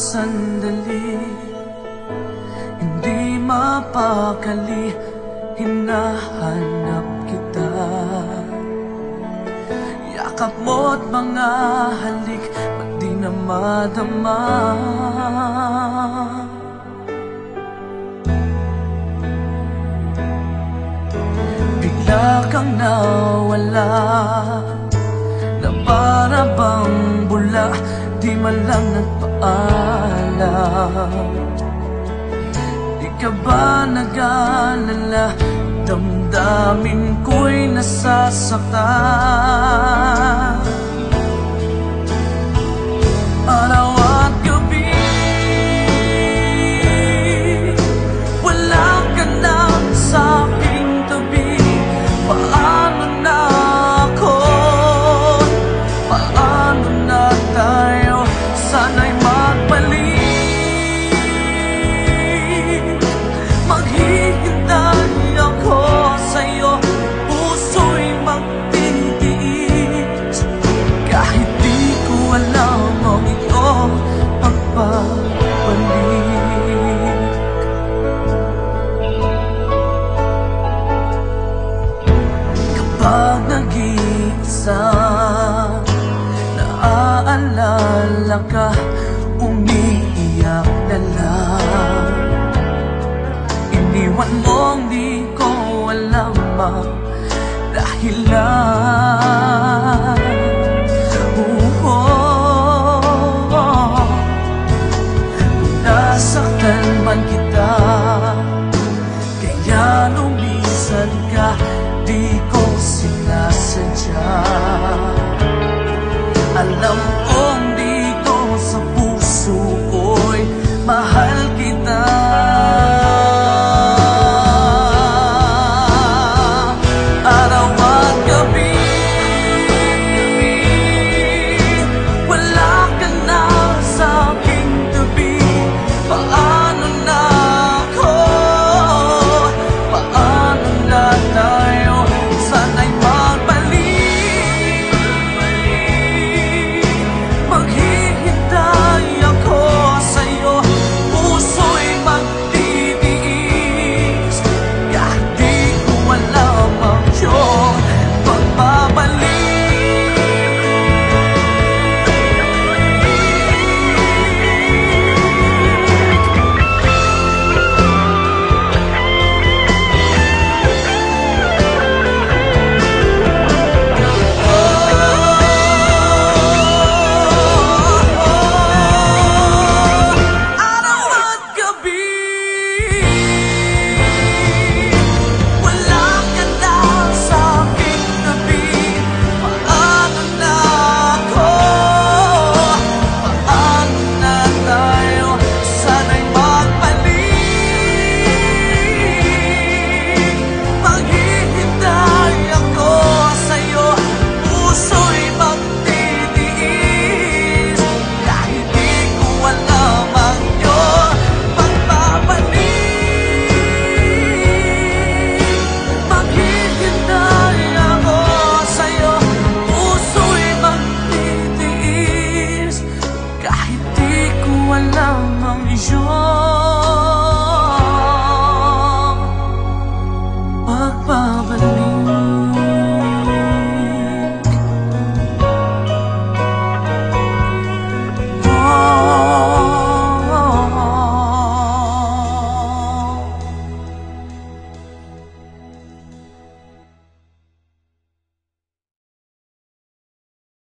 sandali, hindi mapakali, hinahanap kita. Yakap mo't mga halik, ba't di na madama? Bigla kang nawala, na para bang bula, di man lang nagpaalam. Di ka ba nag-alala, damdamin ko'y nasasaktan? Araw at gabi, wala ka na sa aking tabi. Paano na ako? Paano na tayo? Sana'y magbalik. Maghihintay ako sa'yo, puso'y magtitiis. Kahit di ko alam ang iyong pagbabalik. Kapag nag-iisa, naaalala ka, umiiyak na lang. Iniwan mo